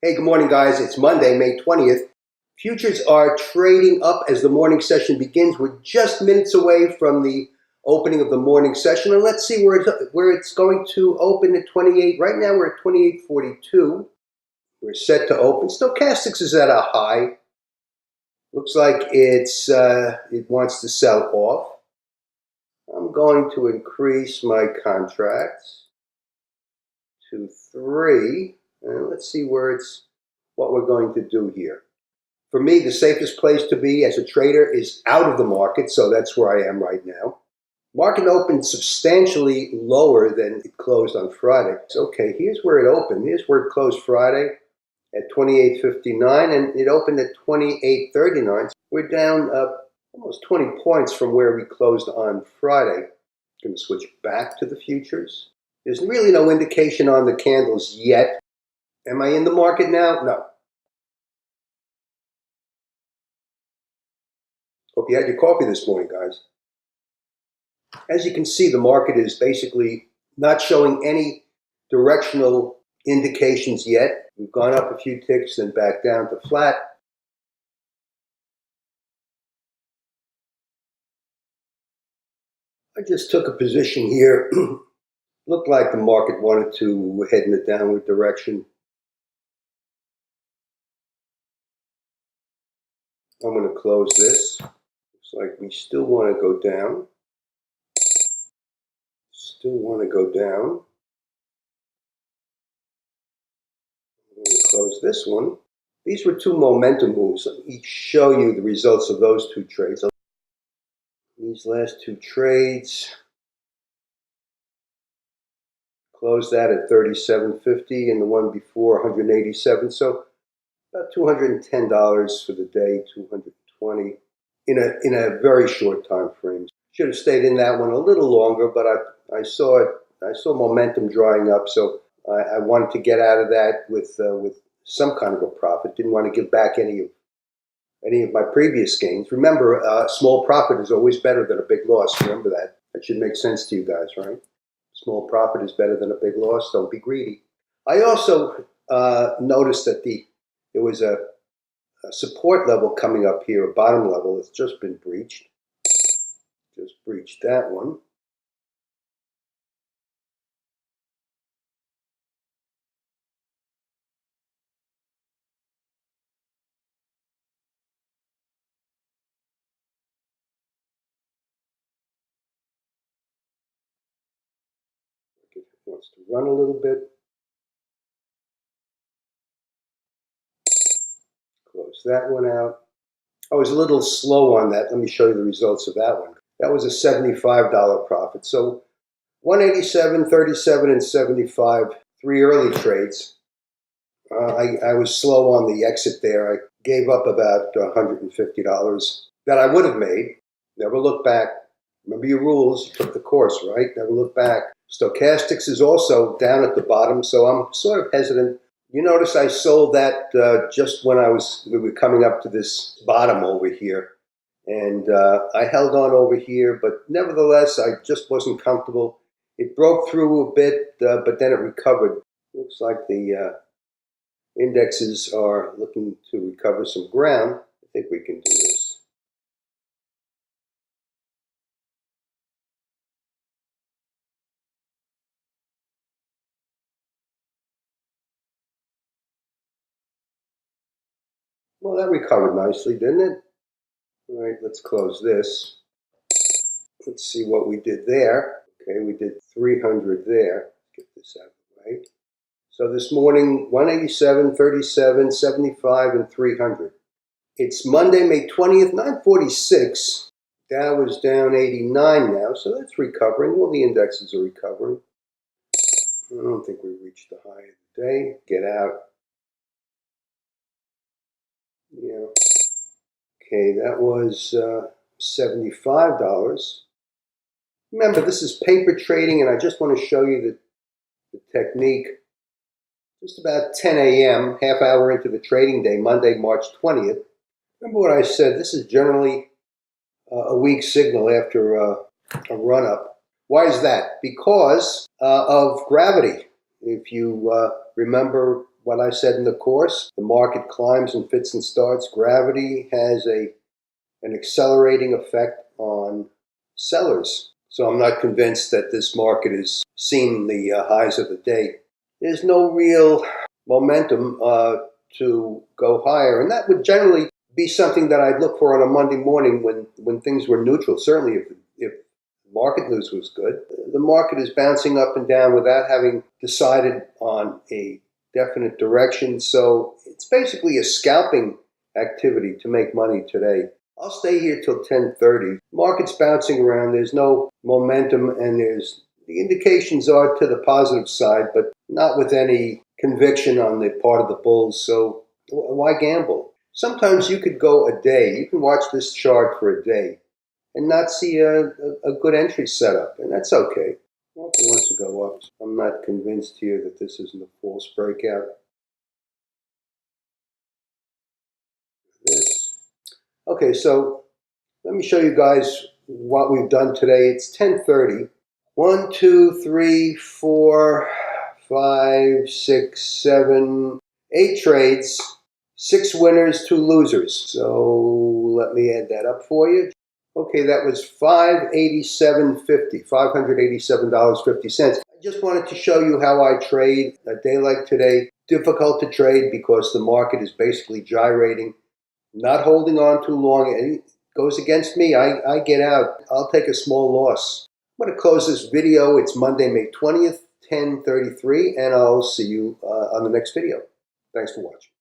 Hey, good morning, guys. It's Monday, May 20th. Futures are trading up as the morning session begins. We're just minutes away from the opening of the morning session, and let's see where it's going to open at 28. Right now, we're at 28.42. We're set to open. Stochastics is at a high. Looks like it wants to sell off. I'm going to increase my contracts to 3. And let's see what we're going to do here. For me, the safest place to be as a trader is out of the market, so that's where I am right now. Market opened substantially lower than it closed on Friday. So, okay, here's where it opened. Here's where it closed Friday at 28.59, and it opened at 28.39. So we're down almost 20 points from where we closed on Friday. Going to switch back to the futures. There's really no indication on the candles yet. Am I in the market now? No. Hope you had your coffee this morning, guys. As you can see, the market is basically not showing any directional indications yet. We've gone up a few ticks, then back down to flat. I just took a position here. Looked like the market wanted to head in a downward direction. I'm going to close this. Looks like we still want to go down. Still want to go down. I'm going to close this one. These were two momentum moves. Let me show you the results of those two trades. These last two trades, closed that at 37.50 and the one before 187. So about $210 for the day, 220 in a very short time frame. Should have stayed in that one a little longer, but I saw it. I saw momentum drying up, so I wanted to get out of that with some kind of a profit. Didn't want to give back any of my previous gains. Remember, a small profit is always better than a big loss. Remember that. That should make sense to you guys, right? Small profit is better than a big loss. Don't be greedy. I also noticed that there was a support level coming up here, a bottom level. It's just been breached. Just breached that one. It wants to run a little bit. Close that one out. I was a little slow on that. Let me show you the results of that one. That was a $75 profit. So 187, 37, and 75, 3 early trades. I was slow on the exit there. I gave up about $150 that I would have made. Never look back. Remember your rules. You took the course, right? Never look back. Stochastics is also down at the bottom, so I'm sort of hesitant. You notice I sold that just when we were coming up to this bottom over here. And I held on over here, but nevertheless, I just wasn't comfortable. It broke through a bit, but then it recovered. Looks like the indexes are looking to recover some ground. I think we can do this. Well, that recovered nicely, didn't it? All right, let's close this. Let's see what we did there. Okay, we did 300 there. Get this out of the way. So this morning, 187, 37, 75, and 300. It's Monday, May 20th, 9:46. Dow is down 89 now, so that's recovering. All the indexes are recovering. I don't think we reached the high of the day. Get out. Yeah. Okay, that was $75. Remember, this is paper trading, and I just want to show you the technique. Just about 10 a.m., half hour into the trading day, Monday, March 20th. Remember what I said, this is generally a weak signal after a run-up. Why is that? Because of gravity. If you remember what I said in the course. The market climbs and fits and starts. Gravity has an accelerating effect on sellers. So I'm not convinced that this market is seeing the highs of the day. There's no real momentum to go higher, and that would generally be something that I'd look for on a Monday morning when things were neutral. Certainly if market news was good. The market is bouncing up and down without having decided on a definite direction, so it's basically a scalping activity to make money today. I'll stay here till 10:30. Market's bouncing around. There's no momentum, and the indications are to the positive side, but not with any conviction on the part of the bulls. So why gamble? Sometimes you could go a day. You can watch this chart for a day and not see a good entry setup, and that's okay. Market wants to go up. I'm not convinced here that this isn't a false breakout. This. Okay, so let me show you guys what we've done today. It's 10:30. 1, 2, 3, 4, 5, 6, 7, 8 trades. 6 winners, 2 losers. So let me add that up for you. Okay, that was $587.50, $587.50. I just wanted to show you how I trade a day like today. Difficult to trade because the market is basically gyrating, not holding on too long. It goes against me, I get out. I'll take a small loss. I'm going to close this video. It's Monday, May 20th, 10:33, and I'll see you on the next video. Thanks for watching.